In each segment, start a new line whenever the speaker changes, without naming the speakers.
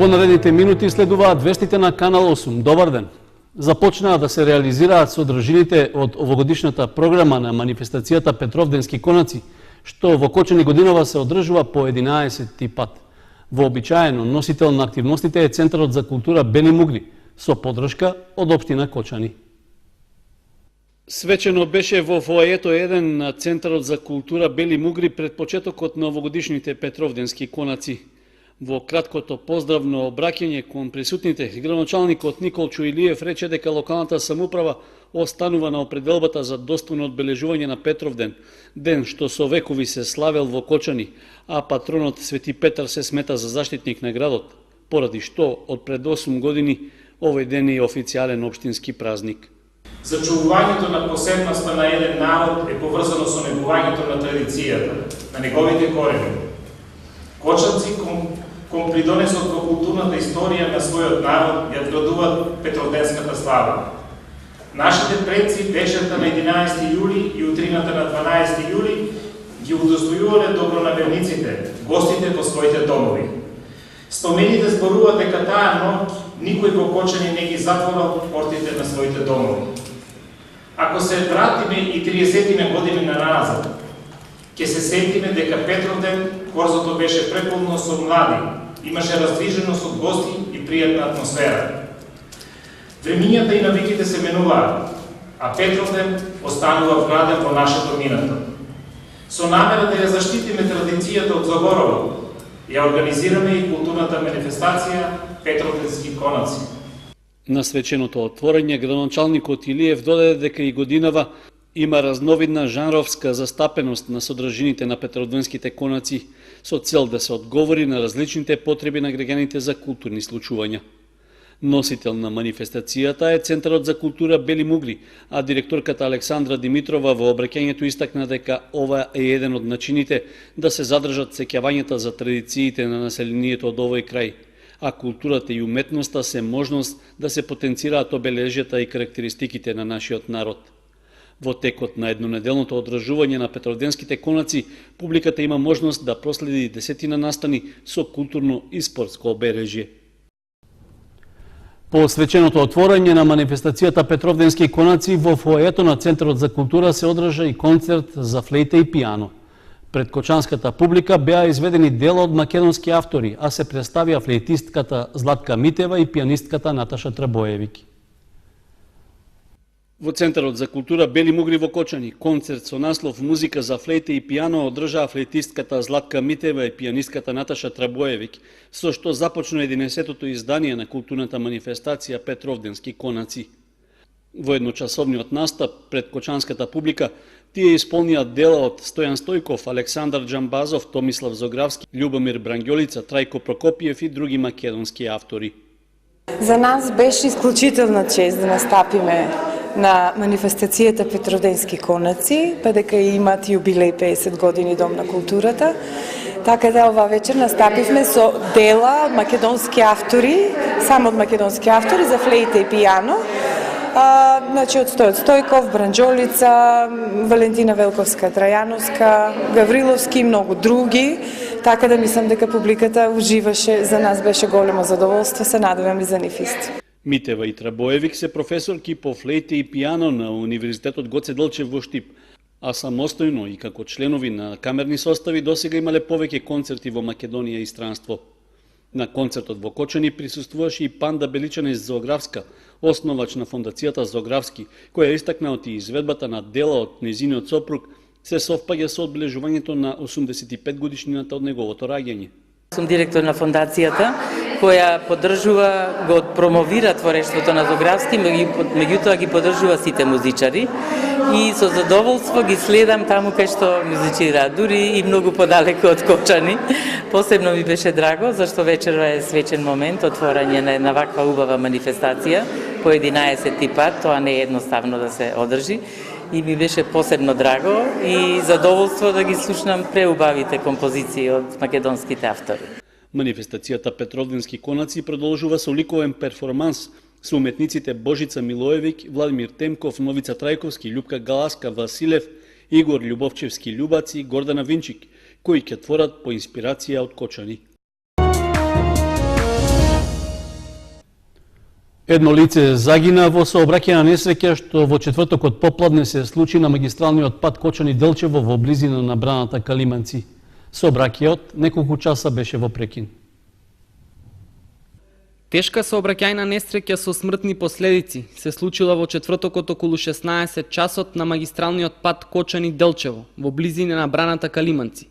Во наредните минути следуваат вестите на Канал 8. Добар ден. Започнаа да се реализираат содржините од овогодишната програма на манифестацијата Петровденски конаци, што во Кочани годинава се одржува по 11 пат. Вообичаено носител на активностите е Центарот за култура Бели Мугри, со подршка од општина Кочани. Свечено беше во фоајето 1 на Центарот за култура Бели Мугри пред почетокот на овогодишните Петровденски конаци. Во краткото поздравно обраќање кон присутните, градоначалникот Николчо Илиев рече дека локалната самоуправа останува на определбата за достојно одбележување на Петровден, ден што со векови се славел во Кочани, а патронот Свети Петар се смета за заштитник на градот, поради што од пред 8 години овој ден е официјален општински празник.
Зачувувањето на посебноста на еден народ е поврзано со негувањето на традицијата, на неговите корени. Кочанци кон придонесот во културната историја на својот народ ја вградуваат Петровденската слава. Нашите предци вечерта на 11 јули и утрината на 12 јули ги удостојувале добронаверниците, гостите во своите домови. Спомените зборуваат дека таа ноќ никој во Кочани не ги затворил портите на своите домови. Ако се вратиме и 30 години назад, ќе се сетиме дека Петровден корзото беше преполно со млади, имаше раздвиженост од гости и пријатна атмосфера. Времињата и навиките се менуваат, а Петровден останува вграден во нашето минато. Со намера да ја заштитиме традицијата од Загорово, ја организираме и културната манифестација Петровденски конаци.
На свеченото отворање градоначалникот Илиев додаде дека и годинава има разновидна жанровска застапеност на содржините на Петровденските конаци со цел да се одговори на различните потреби на граѓаните за културни случувања. Носител на манифестацијата е Центарот за култура Бели Мугри, а директорката Александра Димитрова во обраќањето истакна дека ова е еден од начините да се задржат сеќавањата за традициите на населението од овој крај, а културата и уметноста се можност да се потенцираат обележјата и карактеристиките на нашиот народ. Во текот на еднонеделното одржување на Петровденските конаци, публиката има можност да проследи десетина настани со културно и спортско обележје. По свеченото отворање на манифестацијата Петровденски конаци во фоајето на Центарот за култура се одржа и концерт за флейта и пијано. Пред кочанската публика беа изведени дела од македонски автори, а се представија флейтистката Златка Митева и пијанистката Наташа Трабоевики. Во Центарот за култура Бели Мугри во Кочани, концерт со наслов Музика за флейта и пијано одржаа флейтистката Златка Митева и пијанистката Наташа Трабоевик, со што започна 11-тото издание на културната манифестација Петровденски конаци. Во едночасовниот настап пред кочанската публика тие исполнија дела од Стојан Стојков, Александар Џамбазов, Томислав Зогравски, Љубомир Брангјолица, Трајко Прокопиев и други македонски автори.
За нас беше исклучителна чест да настапиме на манифестацијата Петровденски конаци, па дека имат јубилеј 50 години Дом на културата. Така да ова вечер настапивме со дела од македонски автори, само од македонски автори за флейта и пијано. Значи од Стојков, Бранџолица, Валентина Велковска, Трајановска, Гавриловски и многу други. Така да мислам дека публиката уживаше, за нас беше големо задоволство, се надевам и за нив исто.
Митева и Трабоевик се професорки по флейта и пијано на Универзитетот Гоце Делчев во Штип, а самостојно и како членови на камерни состави досега имале повеќе концерти во Македонија и странство. На концертот во Кочани присуствуваше и Панда Беличанец Зогравска, основач на фондацијата Зогравски, која истакна од изведбата на дела од незиниот сопруг се совпаѓа со одбележувањето на 85 годишнината од неговото раѓање.
Сум директор на фондацијата, која поддржува, го промовира творештвото на Зогравски, меѓутоа ги поддржува сите музичари и со задоволство ги следам таму кај што музицираат, дури и многу подалеку од Кочани. Посебно ми беше драго, зашто вечерва е свечен момент, отворање на една ваква убава манифестација по 11 пат, тоа не е едноставно да се одржи. И ми беше посебно драго и задоволство да ги слушнам преубавите композиции од македонските автори.
Манифестацијата Петровденски конаци продолжува со ликовен перформанс со уметниците Божица Милоевик, Владимир Темков, Новица Трајковски, Љупка Галаска, Василев, Игор Љубовчевски Љубаци и Гордана Винчик, кои ќе творат по инспирација од Кочани. Едно лице загина во сообраќајна несреќа што во четвртокот попладне се случи на магистралниот пат Кочани-Делчево во близина на браната Калиманци. Сообраќајот неколку часа беше во прекин.
Тешка сообраќајна несреќа со смртни последици се случила во четвртокот околу 16 часот на магистралниот пат Кочани-Делчево во близина на браната Калиманци.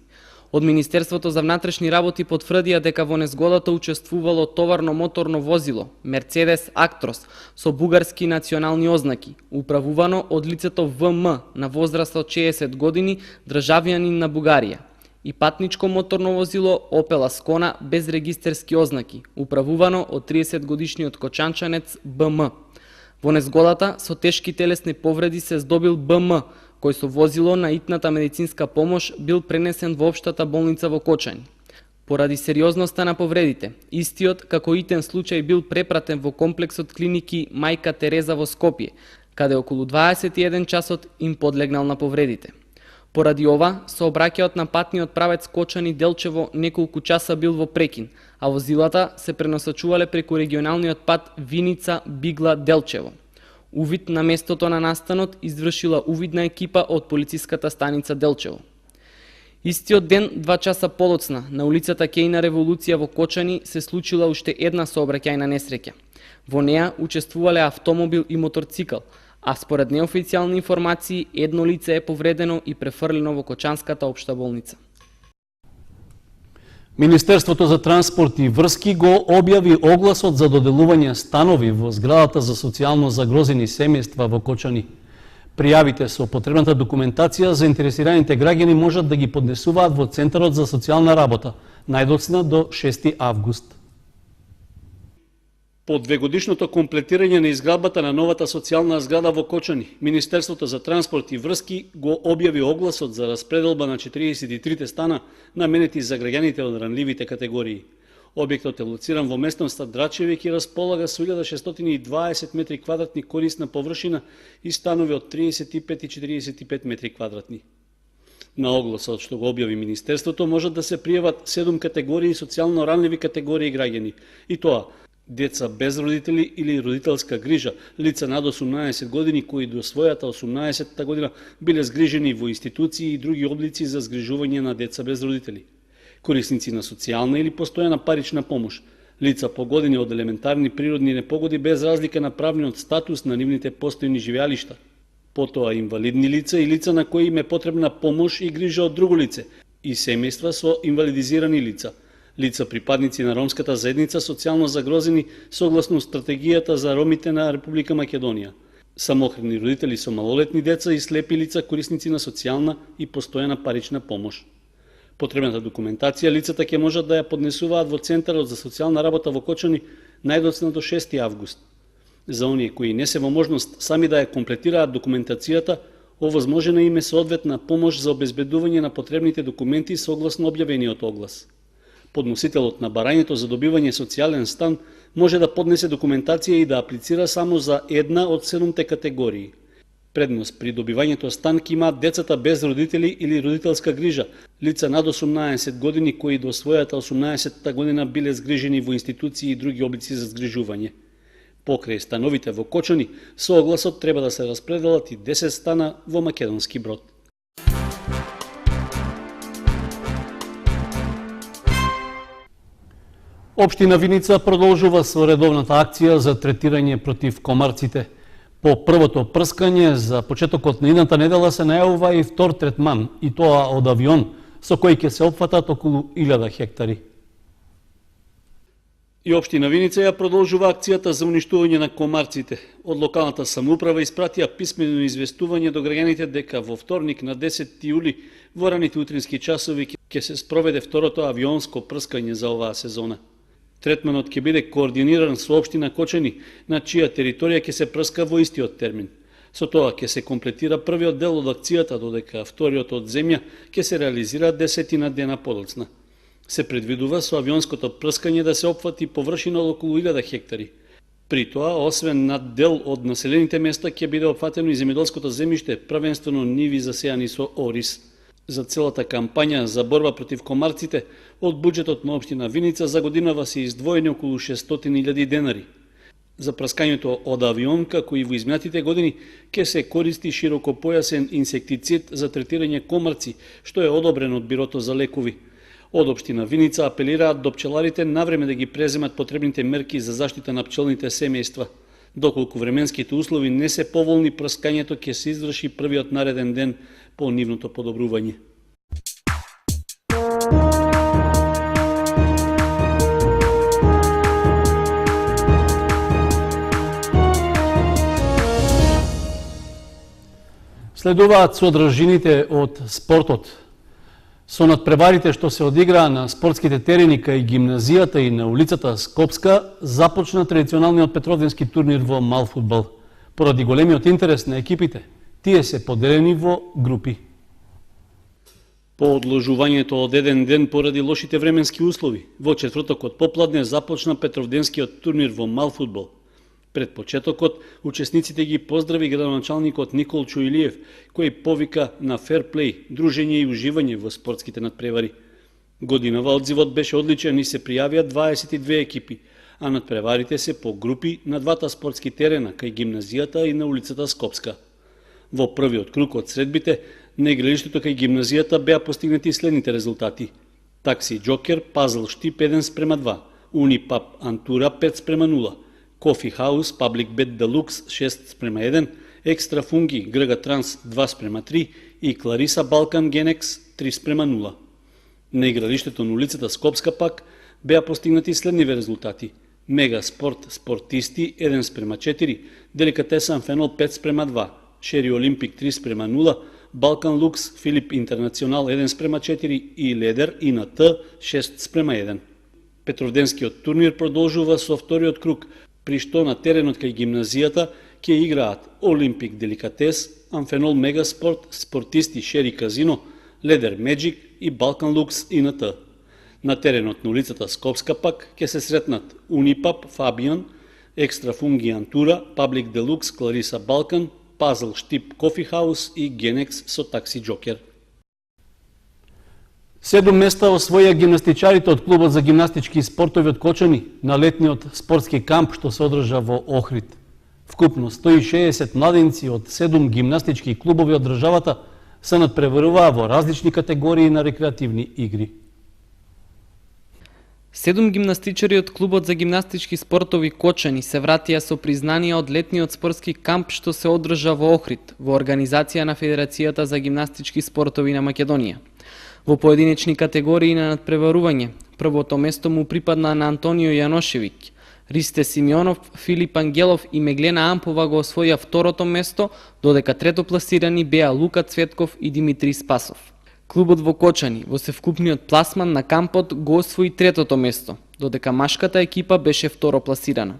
Од Министерството за внатрешни работи потврдија дека во незгодата учествувало товарно моторно возило Мерцедес Актрос со бугарски национални ознаки, управувано од лицето ВМ на возраст од 60 години, државјанин на Бугарија, и патничко моторно возило Опел Аскона без регистерски ознаки, управувано од 30 годишниот кочанчанец БМ. Во незгодата со тешки телесни повреди се здобил БМ, кој со возило на итната медицинска помош бил пренесен во општата болница во Кочани. Поради сериозноста на повредите, истиот како итен случај бил препратен во комплексот клиники Мајка Тереза во Скопје, каде околу 21 часот им подлегнал на повредите. Поради ова, сообраќајот на патниот правец Кочани-Делчево неколку часа бил во прекин, а возилата се пренасочувале преку регионалниот пат Виница-Бигла-Делчево. Увид на местото на настанот извршила увидна екипа од полициската станица Делчево. Истиот ден, 2 часа подоцна, на улицата Кејна Револуција во Кочани се случила уште една сообраќајна несреќа. Во неа учествувале автомобил и моторцикл, а според неофицијални информации едно лице е повредено и префрлено во Кочанската општа болница.
Министерството за транспорт и врски го објави огласот за доделување станови во зградата за социјално загрозени семејства во Кочани. Пријавите со потребната документација заинтересираните граѓани можат да ги поднесуваат во Центарот за социјална работа, најдоцна до 6 август. По двегодишното комплетирање на изградбата на новата социјална зграда во Кочани, Министерството за транспорт и врски го објави огласот за распределба на 43 стана наменети за граѓаните од ранливите категории. Објектот е лоциран во местноста Драчевик и располага со 1620 метри квадратни корисна површина и станови од 35 и 45 метри квадратни. На огласот што го објави Министерството можат да се пријават 7 категории социјално ранливи категории граѓани, и тоа деца без родители или родителска грижа, лица над 18 години кои до својата 18-та година биле згрижени во институции и други облици за згрижување на деца без родители, корисници на социјална или постојана парична помош, лица погодени од елементарни природни непогоди без разлика на правниот статус на нивните постојни живеалишта, потоа инвалидни лица и лица на кои им е потребна помош и грижа од друго лице, и семејства со инвалидизирани лица, лица припадници на ромската заедница социјално загрозени согласно стратегијата за ромите на Република Македонија, самохрани родители со малолетни деца и слепи лица корисници на социјална и постојана парична помош. Потребната документација лицата ќе можат да ја поднесуваат во Центарот за социјална работа во Кочани најдоцна до 6 август. За оние кои не се во можност сами да ја комплетираат документацијата, овозможена им е соодветна помош за обезбедување на потребните документи согласно објавениот оглас. Подносителот на барањето за добивање социјален стан може да поднесе документација и да аплицира само за една од 7 категории. Предност при добивањето стан ќе имаат децата без родители или родителска грижа, лица над 18 години кои до својата 18-та година биле згрижени во институции и други облици за згрижување. Покрај становите во Кочани, со огласот треба да се распределат и 10 стана во Македонски Брод. Општина Виница продолжува со редовната акција за третирање против комарците. По првото прскање за почетокот на идната недела се најавува и втор третман, и тоа од авион, со кој ќе се опфатат околу 1000 хектари. И општина Виница ја продолжува акцијата за уништување на комарците. Од локалната самоуправа испратија писмено известување до граѓаните дека во вторник на 10 јули во раните утрински часови ќе се спроведе второто авионско прскање за оваа сезона. Третманот ќе биде координиран со општина Кочани, на чија територија ќе се прска во истиот термин. Со тоа ќе се комплетира првиот дел од акцијата, додека вториот од земја ќе се реализира 10 дена подоцна. Се предвидува со авионското прскање да се опфати површина од околу 1000 хектари. При тоа, освен над дел од населените места, ќе биде опфатено и земјоделското земјиште, првенствено ниви засејани со орис. За целата кампања за борба против комарците, од буџетот на општина Виница за годинава се издвоени околу 600.000 денари. За праскањето од авион, како и во изминатите години, ќе се користи широкопојасен инсектицид за третирање комарци, што е одобрен од Бирото за лекови. Од општина Виница апелираат до пчеларите навреме да ги преземат потребните мерки за заштита на пчелните семејства. Доколку временските услови не се поволни, праскањето ќе се изврши првиот нареден ден по нивното подобрување. Следуваат содржините од спортот. Со надпреварите што се одиграа на спортските терени кај гимназијата и на улицата Скопска, започна традиционалниот петровденски турнир во мал фудбал. Поради големиот интерес на екипите, тие се поделени во групи. По одложувањето од еден ден поради лошите временски услови, во четвртокот попладне започна петровденскиот турнир во мал фудбал. Пред почетокот, учесниците ги поздрави градоначалникот Никол Чуилиев, кој повика на ферплей, дружење и уживање во спортските надпревари. Годинава одзивот беше одличен и се пријавија 22 екипи, а надпреварите се по групи на двата спортски терена, кај гимназијата и на улицата Скопска. Во првиот круг од средбите, на игралиштето кај гимназијата беа постигнати следните резултати. Такси Джокер, Пазл Штип 1:2, Унипап Антура 5:0, Кофи Хаус, Паблик Бет Делукс 6:1, Екстра Фунги, Грга Транс 2:3 и Клариса Балкан Генекс 3:0. На игралиштето на улицата Скопска пак беа постигнати следниве резултати. Мега Спорт Спортисти 1:4, Деликатесан Фенол 5:2, Шери Олимпик 3:0, Балкан Лукс Филип Интернационал 1:4 и Ледер ИНТ 6:1. Петровденскиот турнир продолжува со вториот круг, при што на теренот кај гимназијата ќе играат Олимпик Деликатес, Амфенол Мегаспорт, Спортисти Шери Казино, Ледер Меджик и Балкан Лукс ИНТ. На теренот на улицата Скопска пак ќе се сретнат Унипап Фабијан, Екстра Фунги Антура, Паблик Делукс Клариса Балкан, Пазл Штип Кофи Хаус и Генекс со Такси Джокер. 7 места освоја гимнастичарите од клубот за гимнастички спортови од Кочани на летниот спортски камп што се одржа во Охрид. Вкупно 160 младенци од 7 гимнастички клубови од државата се надпреваруваа во различни категории на рекреативни игри.
7 гимнастичари од клубот за гимнастички спортови Кочани се вратија со признанија од летниот спортски камп што се одржа во Охрид, во организација на Федерацијата за гимнастички спортови на Македонија. Во поединечни категории на надпреварување, првото место му припадна на Антонио Јаношевиќ. Ристе Симеонов, Филип Ангелов и Меглена Ампова го освоја второто место, додека трето пласирани беа Лука Цветков и Димитри Спасов. Клубот во Кочани во севкупниот пласман на кампот го освои третото место, додека машката екипа беше второ пласирана.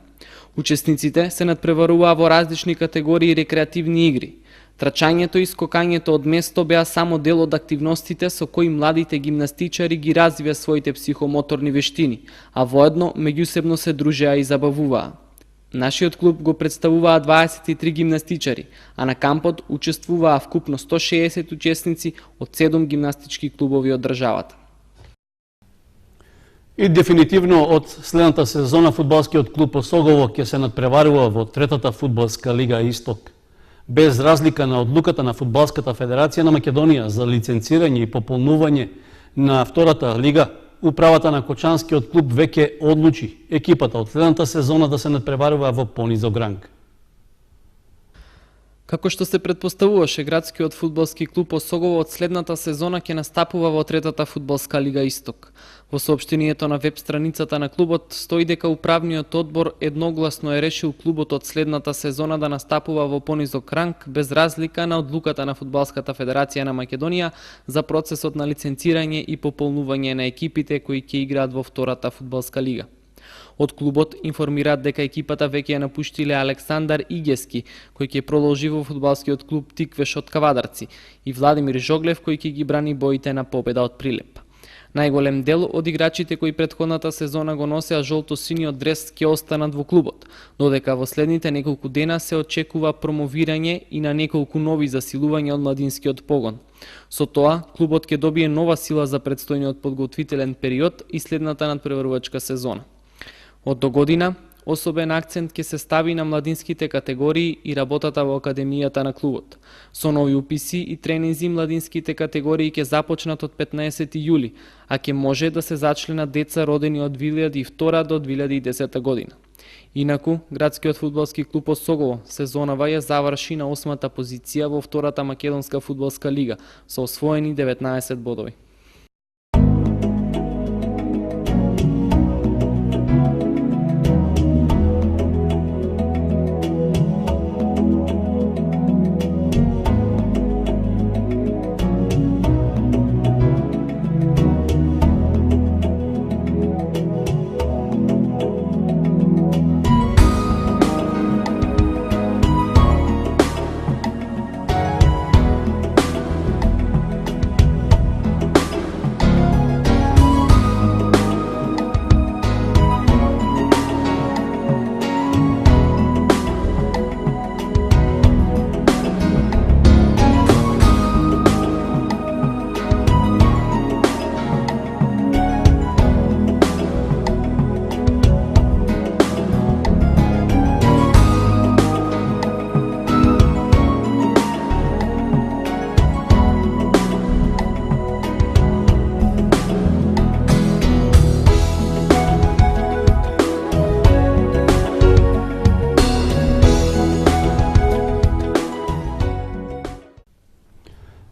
Учесниците се надпреваруваа во различни категории рекреативни игри. Трчањето и скокањето од место беа само дел од активностите со кои младите гимнастичари ги развија своите психомоторни вештини, а воедно меѓусебно се дружеа и забавуваа. Нашиот клуб го представуваа 23 гимнастичари, а на кампот учествуваа вкупно 160 учесници од 7 гимнастички клубови од државата.
И дефинитивно од следната сезона фудбалскиот клуб Осогово ќе се надпреварува во третата фудбалска лига Исток. Без разлика на одлуката на Фудбалската федерација на Македонија за лиценцирање и пополнување на втората лига, управата на Кочанскиот клуб веќе одлучи екипата од следната сезона да се надпреварува во понизок ранг.
Како што се претпоставуваше, градскиот фудбалски клуб Осогово од следната сезона ќе настапува во третата фудбалска лига Исток. Во соопштението на веб страницата на клубот стои дека управниот одбор едногласно е решил клубот од следната сезона да настапува во понизок ранг без разлика на одлуката на Фудбалската федерација на Македонија за процесот на лиценцирање и пополнување на екипите кои ќе играат во втората фудбалска лига. Од клубот информираат дека екипата веќе ја напуштиле Александар Игески, кој ќе продолжи во фудбалскиот клуб Тиквеш од Кавадарци, и Владимир Жоглев, кој ќе ги брани боите на победа од Прилеп. Најголем дел од играчите кои претходната сезона го носеа жолто-синиот дрес ќе останат во клубот, додека во следните неколку дена се очекува промовирање и на неколку нови засилувања од младинскиот погон. Со тоа, клубот ќе добие нова сила за предстојниот подготвителен период и следната надпреварувачка сезона. Од догодина, Особен акцент ќе се стави на младинските категории и работата во академијата на клубот. Со нови уписи и тренинзи младинските категории ќе започнат од 15 јули, а ќе може да се зачленат деца родени од 2002 до 2010 година. Инаку, градскиот фудбалски клуб Осогово сезонава ја заврши на 8-та позиција во втората македонска фудбалска лига со освоени 19 бодови.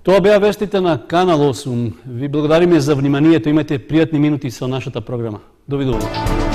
Тоа беа вестите на Канал 8. Ви благодариме за вниманието. Имате пријатни минути со нашата програма. Довидување.